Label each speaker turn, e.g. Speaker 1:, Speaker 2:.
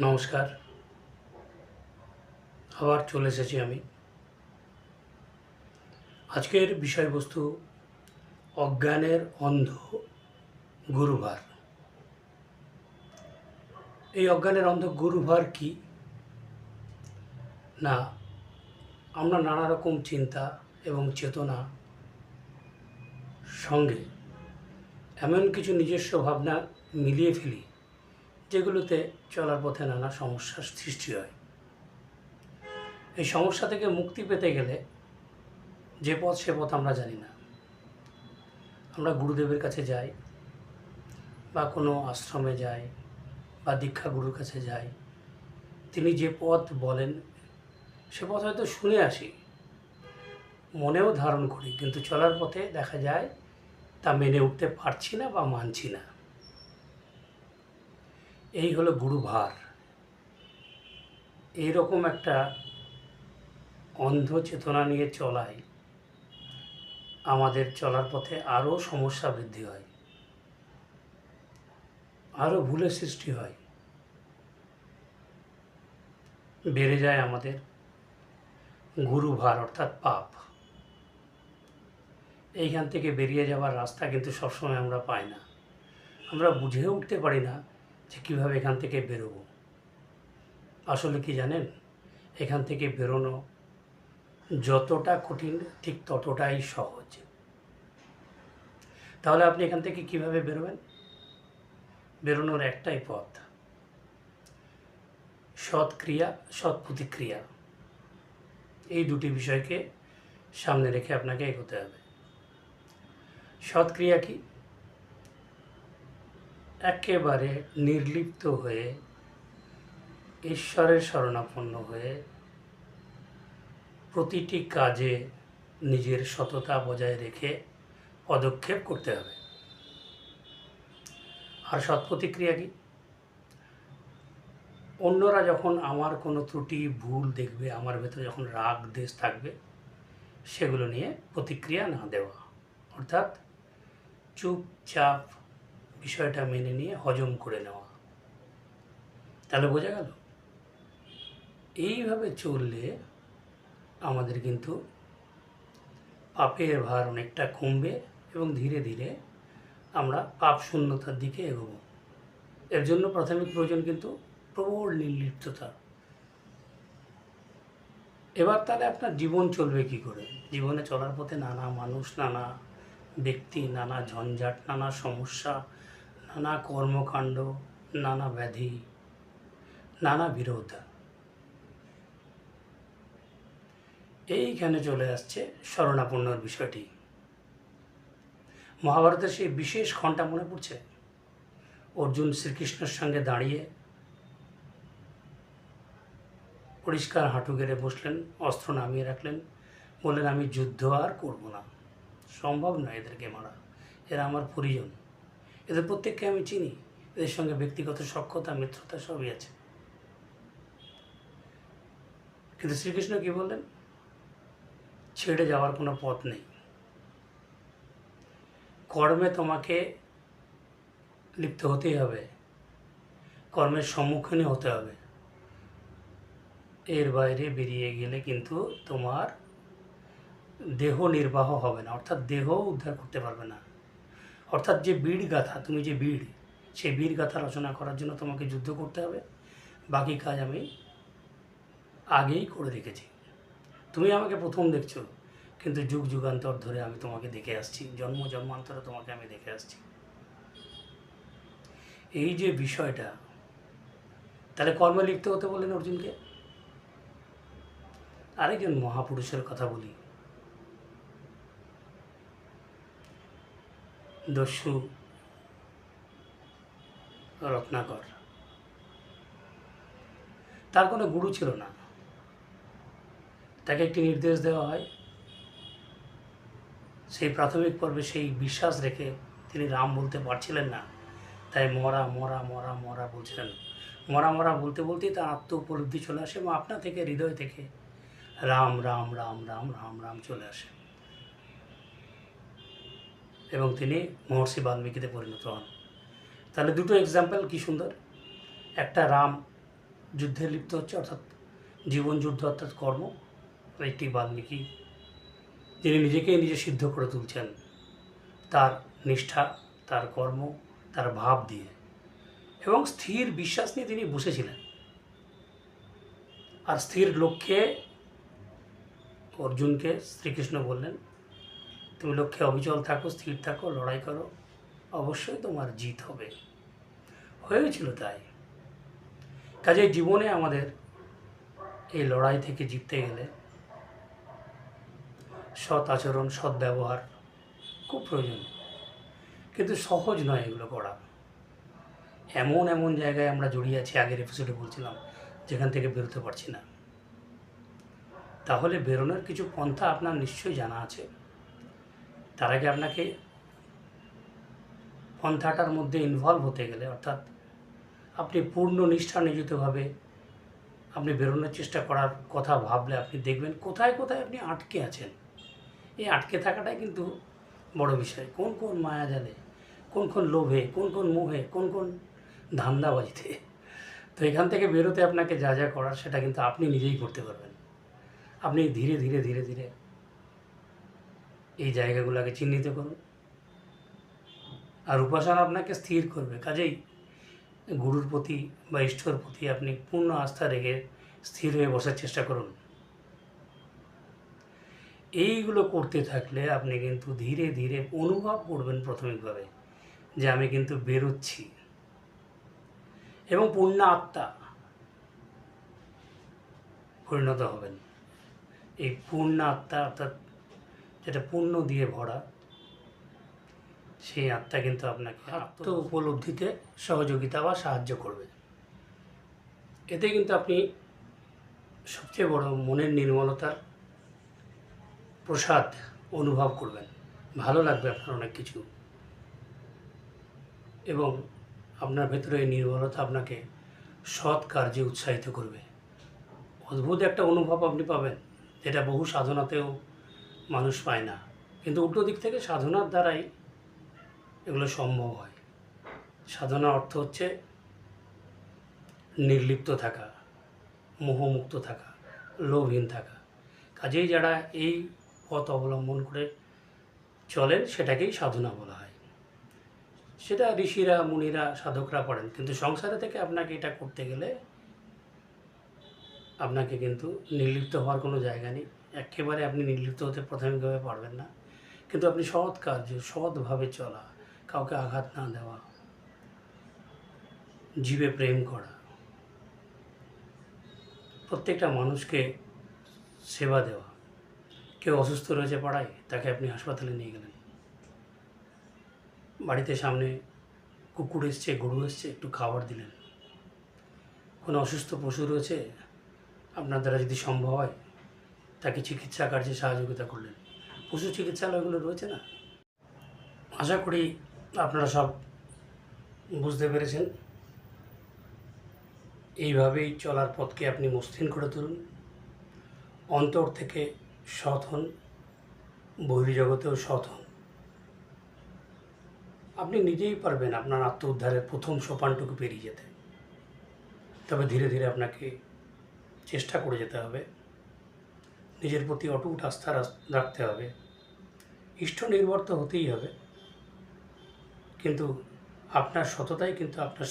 Speaker 1: নমস্কার। আবার চলে এসেছি আমি। আজকের বিষয়বস্তু অজ্ঞানের অন্ধ গুরুভার। এই অজ্ঞানের অন্ধ গুরুভার কি না, আমরা নানা রকম চিন্তা এবং চেতনা সঙ্গে এমন কিছু নিজস্ব ভাবনা মিলিয়ে ফেলি, যেগুলোতে চলার পথে নানা সমস্যার সৃষ্টি হয়। এই সমস্যা থেকে মুক্তি পেতে গেলে যে পথ সে পথ আমরা জানি না। আমরা গুরুদেবের কাছে যাই, বা কোনো আশ্রমে যাই, বা দীক্ষা গুরুর কাছে যাই। তিনি যে পথ বলেন সে পথ হয়তো শুনে আসি, মনেও ধারণ করি, কিন্তু চলার পথে দেখা যায় তা মেনে উঠতে পারছি না বা মানছি না। এই হলো গুরুভার। এইরকম একটা অন্ধ চেতনা নিয়ে চলায় আমাদের চলার পথে আরও সমস্যা বৃদ্ধি হয়, আরও ভুলের সৃষ্টি হয়, বেড়ে যায় আমাদের গুরুভার অর্থাৎ পাপ। এইখান থেকে বেরিয়ে যাওয়ার রাস্তা কিন্তু সবসময় আমরা পাই না। আমরা বুঝে উঠতে পারি না যে কীভাবে এখান থেকে বেরোবো। আসলে কি জানেন, এখান থেকে বেরোনো যতটা কঠিন ঠিক ততটাই সহজ। তাহলে আপনি এখান থেকে কিভাবে বেরোবেন? বেরোনোর একটাই পথ, সৎ ক্রিয়া, সৎ প্রতিক্রিয়া। এই দুটি বিষয়কে সামনে রেখে আপনাকে এগোতে হবে। সৎ ক্রিয়া কি? একেবারে নির্লিপ্ত হয়ে, ঈশ্বরের শরণাপন্ন হয়ে প্রতিটি কাজে নিজের সততা বজায় রেখে পদক্ষেপ করতে হবে। আর সৎ প্রতিক্রিয়া কি? অন্যরা যখন আমার কোনো ত্রুটি ভুল দেখবে, আমার ভেতরে যখন রাগ দেশ থাকবে, সেগুলো নিয়ে প্রতিক্রিয়া না দেওয়া, অর্থাৎ চুপচাপ বিষয়টা মেনে নিয়ে হজম করে নেওয়া। তাহলে বোঝা গেল, এইভাবে চললে আমাদের কিন্তু পাপের ভার অনেকটা কমবে এবং ধীরে ধীরে আমরা পাপ শূন্যতার দিকে এগোবো। এর জন্য প্রাথমিক প্রয়োজন কিন্তু প্রবল নির্লিপ্ততা। এবার তাহলে আপনার জীবন চলবে কি করে? জীবনে চলার পথে নানা মানুষ, নানা ব্যক্তি, নানা ঝঞ্ঝাট, নানা সমস্যা, নানা কর্মকাণ্ড, নানা ব্যাধি, নানা বিরোধ। এইখানে চলে আসছে শরণাপন্নর বিষয়টি। মহাভারতের সেই বিশেষ ঘণ্টা মনে পড়ছে? অর্জুন শ্রীকৃষ্ণের সঙ্গে দাঁড়িয়ে পরিষ্কার হাঁটু গেড়ে বসলেন, অস্ত্র নামিয়ে রাখলেন, বললেন আমি যুদ্ধ আর করব না, সম্ভব নয় এদেরকে মারা, এরা আমার পরিজন, এদের প্রত্যেককে আমি চিনি, এদের সঙ্গে ব্যক্তিগত সখ্যতা মিত্রতা সবই আছে। কিন্তু শ্রীকৃষ্ণ কি বললেন? ছেড়ে যাওয়ার কোনো পথ নেই, কর্মে তোমাকে লিপ্ত হতেই হবে, কর্মের সম্মুখীনই হতে হবে। এর বাইরে বেরিয়ে গেলে কিন্তু তোমার দেহ নির্বাহ হবে না, অর্থাৎ দেহ উদ্ধার করতে পারবে না। অর্থাৎ যে বীর গাথা, তুমি যে বীর, সেই বীর গাথা রচনা করার জন্য তোমাকে যুদ্ধ করতে হবে। বাকি কাজ আমি আগেই করে রেখেছি। তুমি আমাকে প্রথম দেখছো, কিন্তু যুগ যুগান্তর ধরে আমি তোমাকে দেখে আসছি, জন্ম জন্মান্তরে তোমাকে আমি দেখে আসছি। এই যে বিষয়টা, তাহলে কর্মে লিপ্ত হতে বললেন অর্জুনকে। আরেকজন মহাপুরুষের কথা বলি, দস্যু রত্নাকর। তার কোনো গুরু ছিল না, তাকে একটি নির্দেশ দেওয়া হয়। সেই প্রাথমিক পর্বে সেই বিশ্বাস রেখে তিনি রাম বলতে পারছিলেন না, তাই মরা মরা মরা মরা বলছিলেন। মরা মরা বলতে বলতেই তার আত্ম উপলব্ধি চলে আসে এবং আপনা থেকে, হৃদয় থেকে রাম রাম রাম রাম রাম রাম চলে আসে এবং তিনি মহর্ষি বাল্মীকিতে পরিণত হন। তাহলে দুটো এক্সাম্পল কি সুন্দর। একটা রাম যুদ্ধে লিপ্ত হচ্ছে, অর্থাৎ জীবন যুদ্ধ অর্থাৎ কর্ম। একটি বাল্মীকি যিনি নিজেকেই নিজে সিদ্ধ করে তুলছেন তার নিষ্ঠা, তার কর্ম, তার ভাব দিয়ে, এবং স্থির বিশ্বাস নিয়ে তিনি বসেছিলেন। আর স্থির লক্ষ্যে অর্জুনকে শ্রীকৃষ্ণ বললেন, তুমি লক্ষ্যে অবিচল থাকো, স্থির থাকো, লড়াই করো, অবশ্যই তোমার জিত হবে। হয়েছিল তাই। কাজেই জীবনে আমাদের এই লড়াই থেকে জিততে গেলে সৎ আচরণ, সৎ ব্যবহার খুব প্রয়োজন। কিন্তু সহজ নয় এগুলো করা। এমন এমন জায়গায় আমরা জড়িয়ে আছি, আগের এপিসোডে বলছিলাম, যেখান থেকে বেরোতে পারছি না। তাহলে বেরোনোর কিছু পন্থা আপনার নিশ্চয়ই জানা আছে। তার আগে আপনাকে পন্থাটার মধ্যে ইনভলভ হতে গেলে, অর্থাৎ আপনি পূর্ণ নিষ্ঠা নিয়োজিতভাবে আপনি বেরোনোর চেষ্টা করার কথা ভাবলে আপনি দেখবেন কোথায় কোথায় আপনি আটকে আছেন। এই আটকে থাকাটাই কিন্তু বড় বিষয়। কোন কোন মায়াজালে, কোন কোন লোভে, কোন কোন মোহে, কোন কোন ধান্দাবাজিতে। তো এখান থেকে বেরোতে আপনাকে যা যা করার সেটা কিন্তু আপনি নিজেই করতে পারবেন। আপনি ধীরে ধীরে ধীরে ধীরে এই জায়গাগুলোকে চিহ্নিত করুন। আর উপাসনা আপনাকে স্থির করবে। কাজেই গুরুর প্রতি বা ঈশ্বর প্রতি আপনি পূর্ণ আস্থা রেখে স্থির হয়ে বসার চেষ্টা করুন। এইগুলো করতে থাকলে আপনি কিন্তু ধীরে ধীরে অনুভব করবেন প্রাথমিকভাবে যে আমি কিন্তু বেরোচ্ছি, এবং পূর্ণ আত্মা পরিণত হবেন। এই পূর্ণ আত্মা, অর্থাৎ যেটা পূর্ণ দিয়ে ভরা, সেই আত্মা কিন্তু আপনাকে আত্ম উপলব্ধিতে সহযোগিতা বা সাহায্য করবে। এতে কিন্তু আপনি সবচেয়ে বড় মনের নির্মলতার প্রসাদ অনুভব করবেন। ভালো লাগবে আপনার অনেক কিছু, এবং আপনার ভেতরে এই নির্মলতা আপনাকে সৎ কার্যে উৎসাহিত করবে। অদ্ভুত একটা অনুভব আপনি পাবেন, যেটা বহু সাধনাতেও মানুষ পায় না। কিন্তু উল্টো দিক থেকে সাধনার দ্বারাই এগুলো সম্ভব হয়। সাধনা অর্থ হচ্ছে নির্লিপ্ত থাকা, মোহমুক্ত থাকা, লোভহীন থাকা। কাজেই যারা এই পথ অবলম্বন করে চলেন সেটাকেই সাধনা বলা হয়। সেটা ঋষিরা, মুনিরা, সাধকরা করেন। কিন্তু সংসারে থেকে আপনাকে এটা করতে গেলে আপনাকে কিন্তু নির্লিপ্ত হওয়ার কোনো জায়গা নেই। একেবারে আপনি নির্লিপ্ত হতে প্রাথমিকভাবে পারবেন না। কিন্তু আপনি সৎ কার্য, সৎভাবে চলা, কাউকে আঘাত না দেওয়া, জীবে প্রেম করা, প্রত্যেকটা মানুষকে সেবা দেওয়া। কেউ অসুস্থ রয়েছে পাড়ায়, তাকে আপনি হাসপাতালে নিয়ে গেলেন। বাড়িতে সামনে কুকুর এসছে, গরু এসছে, একটু খাবার দিলেন। কোনো অসুস্থ পশু রয়েছে, আপনার দ্বারা যদি সম্ভব হয় তাকে চিকিৎসা কার্যে সহযোগিতা করলেন। পশু চিকিৎসালয়গুলো রয়েছে না? আশা করি আপনারা সব বুঝতে পেরেছেন। এইভাবেই চলার পথকে আপনি মসৃণ করে তুলুন। অন্তর থেকে সৎ হন, বহির্জগতেও সৎ হন। আপনি নিজেই পারবেন আপনার আত্ম উদ্ধারের প্রথম সোপানটুকু পেরিয়ে যেতে। তবে ধীরে ধীরে আপনাকে চেষ্টা করে যেতে হবে, নিজের প্রতি অটুট আস্থা রাখতে হবে। ইষ্ট নির্ভর তো হতেই হবে, কিন্তু আপনার সততাই কিন্তু আপনার